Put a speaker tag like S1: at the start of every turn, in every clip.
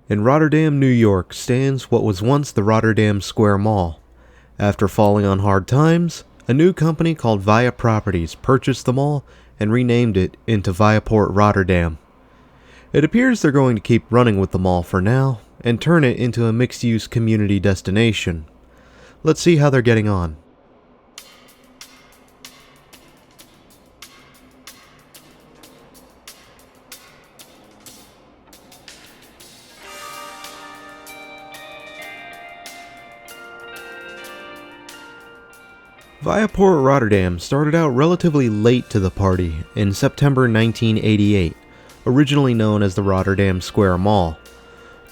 S1: In Rotterdam, New York, stands what was once the Rotterdam Square Mall. After falling on hard times, a new company called Via Properties purchased the mall and renamed it into ViaPort Rotterdam. It appears they're going to keep running with the mall for now and turn it into a mixed-use community destination. Let's see how they're getting on. ViaPort Rotterdam started out relatively late to the party in September 1988, originally known as the Rotterdam Square Mall.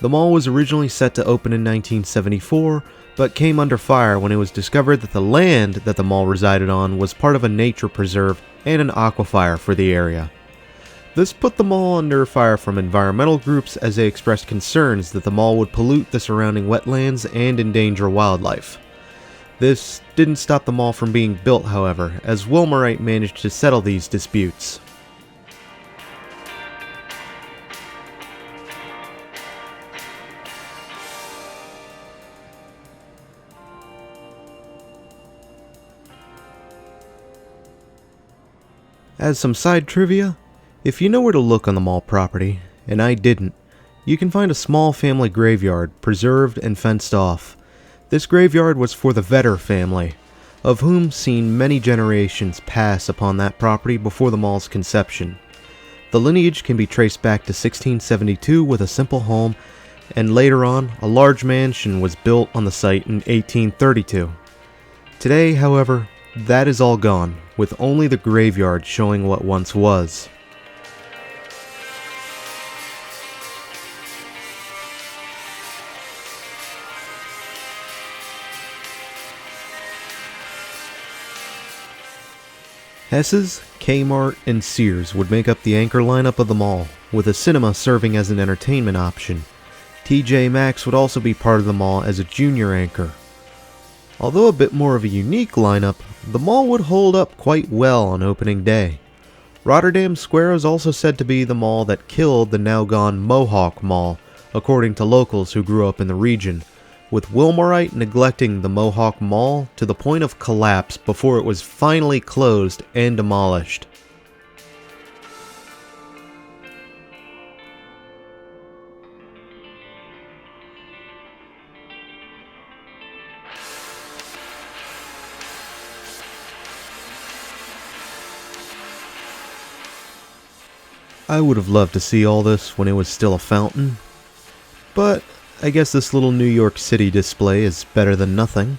S1: The mall was originally set to open in 1974, but came under fire when it was discovered that the land that the mall resided on was part of a nature preserve and an aquifer for the area. This put the mall under fire from environmental groups as they expressed concerns that the mall would pollute the surrounding wetlands and endanger wildlife. This didn't stop the mall from being built, however, as Wilmerite managed to settle these disputes. As some side trivia, if you know where to look on the mall property, and I didn't, you can find a small family graveyard, preserved and fenced off. This graveyard was for the Vetter family, of whom seen many generations pass upon that property before the mall's conception. The lineage can be traced back to 1672 with a simple home, and later on, a large mansion was built on the site in 1832. Today, however, that is all gone, with only the graveyard showing what once was. Hess's, Kmart, and Sears would make up the anchor lineup of the mall, with a cinema serving as an entertainment option. TJ Maxx would also be part of the mall as a junior anchor. Although a bit more of a unique lineup, the mall would hold up quite well on opening day. Rotterdam Square is also said to be the mall that killed the now gone Mohawk Mall, according to locals who grew up in the region, with Wilmerite neglecting the Mohawk Mall to the point of collapse before it was finally closed and demolished. I would have loved to see all this when it was still a fountain, but I guess this little New York City display is better than nothing.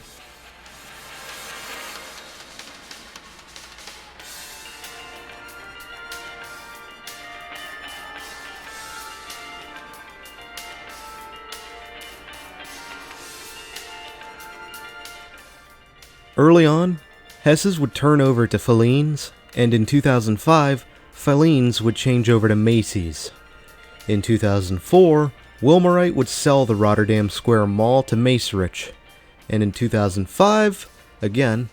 S1: Early on, Hess's would turn over to Filene's, and in 2005, Filene's would change over to Macy's. In 2004, Wilmerite would sell the Rotterdam Square Mall to Macerich, and in 2005, again,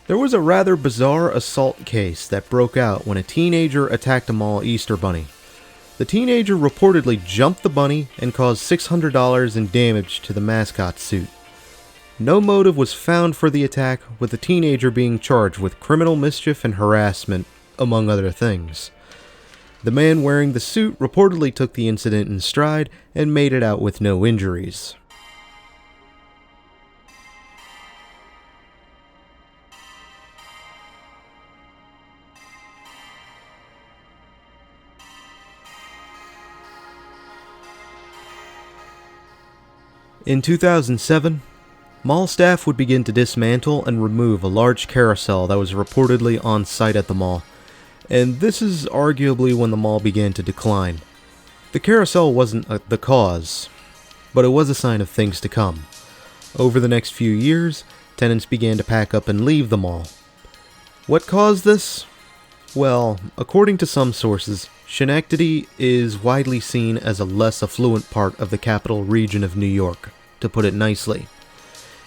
S1: there was a rather bizarre assault case that broke out when a teenager attacked a mall Easter bunny. The teenager reportedly jumped the bunny and caused $600 in damage to the mascot suit. No motive was found for the attack, with the teenager being charged with criminal mischief and harassment, among other things. The man wearing the suit reportedly took the incident in stride and made it out with no injuries. In 2007, mall staff would begin to dismantle and remove a large carousel that was reportedly on site at the mall, and this is arguably when the mall began to decline. The carousel wasn't the cause, but it was a sign of things to come. Over the next few years, tenants began to pack up and leave the mall. What caused this? Well, according to some sources, Schenectady is widely seen as a less affluent part of the capital region of New York, to put it nicely.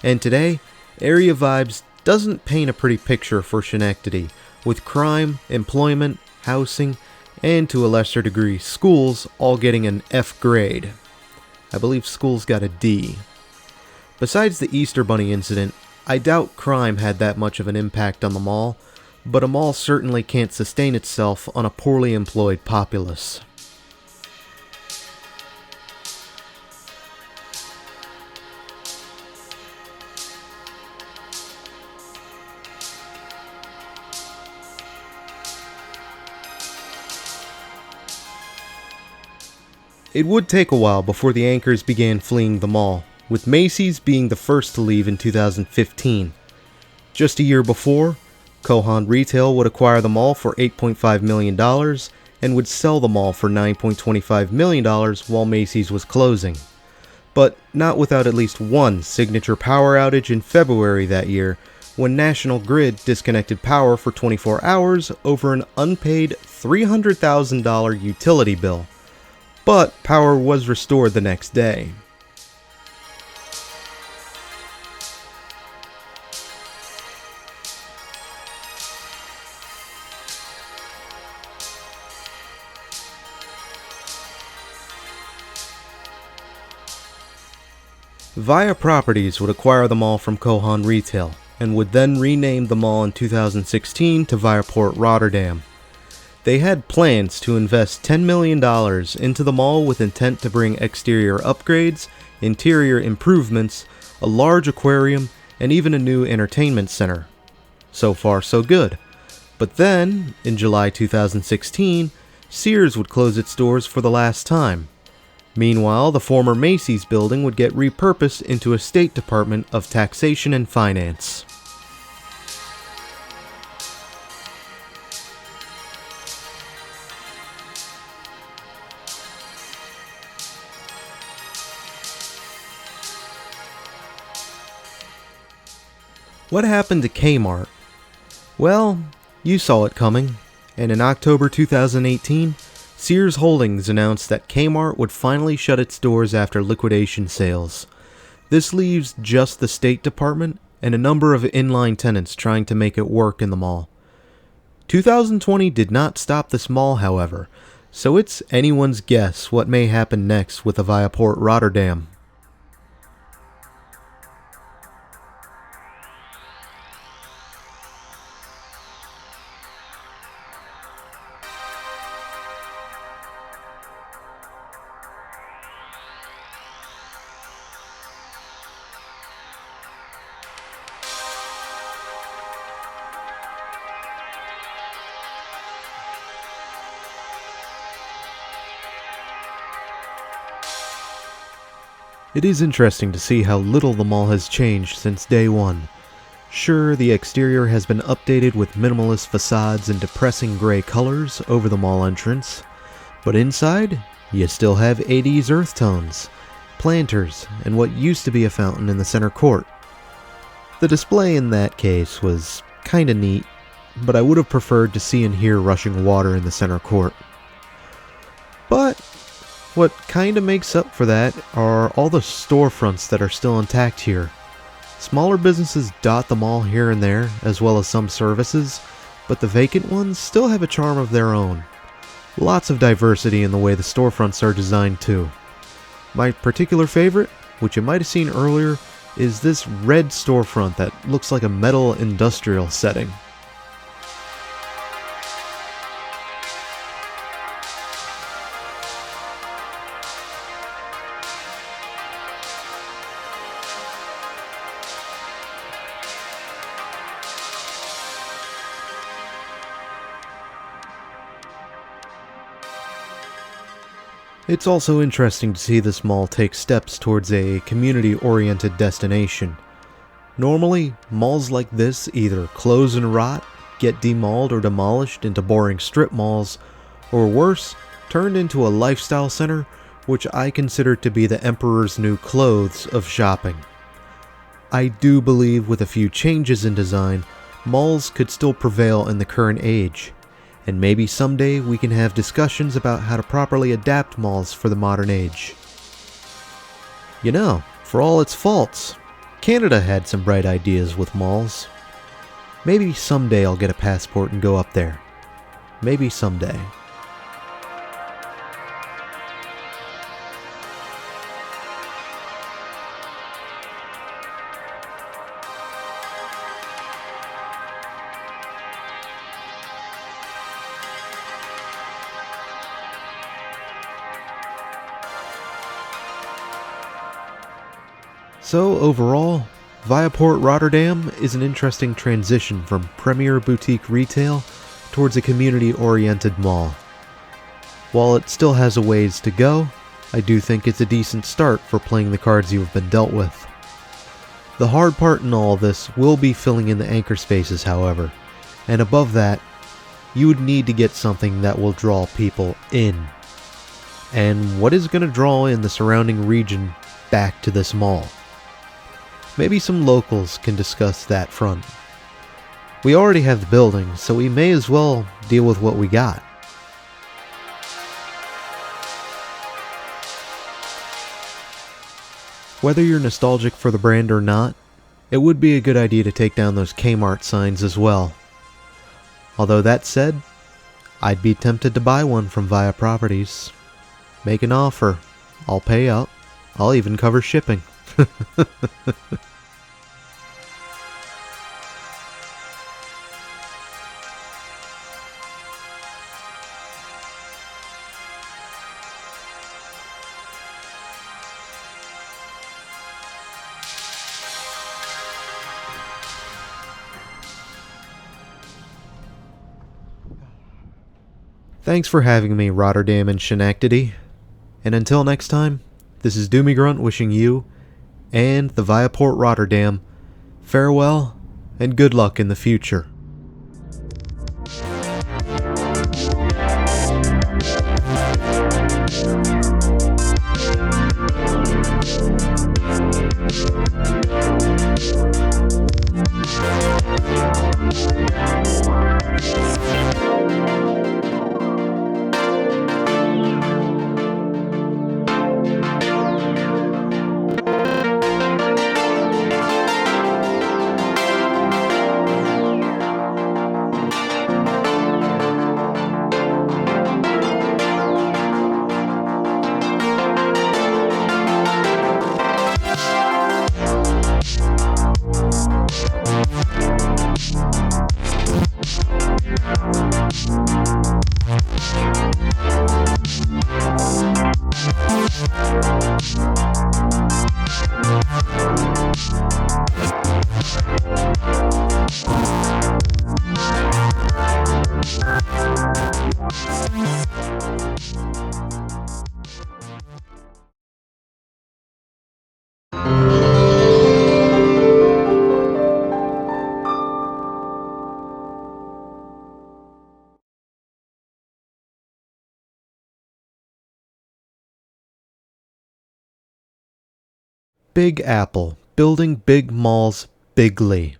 S1: And today, Area Vibes doesn't paint a pretty picture for Schenectady, with crime, employment, housing, and to a lesser degree, schools all getting an F grade. I believe schools got a D. Besides the Easter Bunny incident, I doubt crime had that much of an impact on the mall, but a mall certainly can't sustain itself on a poorly employed populace. It would take a while before the anchors began fleeing the mall, with Macy's being the first to leave in 2015. Just a year before, Kohan Retail would acquire the mall for $8.5 million and would sell the mall for $9.25 million while Macy's was closing. But not without at least one signature power outage in February that year, when National Grid disconnected power for 24 hours over an unpaid $300,000 utility bill. But power was restored the next day. Via Properties would acquire the mall from Kohan Retail, and would then rename the mall in 2016 to ViaPort Rotterdam. They had plans to invest $10 million into the mall with intent to bring exterior upgrades, interior improvements, a large aquarium, and even a new entertainment center. So far, so good. But then, in July 2016, Sears would close its doors for the last time. Meanwhile, the former Macy's building would get repurposed into a State Department of Taxation and Finance. What happened to Kmart? Well, you saw it coming, and in October 2018, Sears Holdings announced that Kmart would finally shut its doors after liquidation sales. This leaves just the State Department and a number of inline tenants trying to make it work in the mall. 2020 did not stop this mall, however, so it's anyone's guess what may happen next with the ViaPort Rotterdam. It is interesting to see how little the mall has changed since day one. Sure, the exterior has been updated with minimalist facades and depressing gray colors over the mall entrance, but inside, you still have 80s earth tones, planters, and what used to be a fountain in the center court. The display in that case was kinda neat, but I would have preferred to see and hear rushing water in the center court. But what kinda makes up for that are all the storefronts that are still intact here. Smaller businesses dot the mall here and there, as well as some services, but the vacant ones still have a charm of their own. Lots of diversity in the way the storefronts are designed too. My particular favorite, which you might have seen earlier, is this red storefront that looks like a metal industrial setting. It's also interesting to see this mall take steps towards a community-oriented destination. Normally, malls like this either close and rot, get demalled or demolished into boring strip malls, or worse, turned into a lifestyle center, which I consider to be the emperor's new clothes of shopping. I do believe with a few changes in design, malls could still prevail in the current age. And maybe someday we can have discussions about how to properly adapt malls for the modern age. You know, for all its faults, Canada had some bright ideas with malls. Maybe someday I'll get a passport and go up there. Maybe someday. So overall, ViaPort Rotterdam is an interesting transition from premier boutique retail towards a community-oriented mall. While it still has a ways to go, I do think it's a decent start for playing the cards you have been dealt with. The hard part in all this will be filling in the anchor spaces, however, and above that, you would need to get something that will draw people in. And what is going to draw in the surrounding region back to this mall? Maybe some locals can discuss that front. We already have the building, so we may as well deal with what we got. Whether you're nostalgic for the brand or not, it would be a good idea to take down those Kmart signs as well. Although that said, I'd be tempted to buy one from Via Properties. Make an offer. I'll pay up. I'll even cover shipping. Thanks for having me, Rotterdam and Schenectady. And until next time, this is Doomie Grunt wishing you, and the ViaPort Rotterdam, farewell and good luck in the future. Big Apple, building big malls bigly.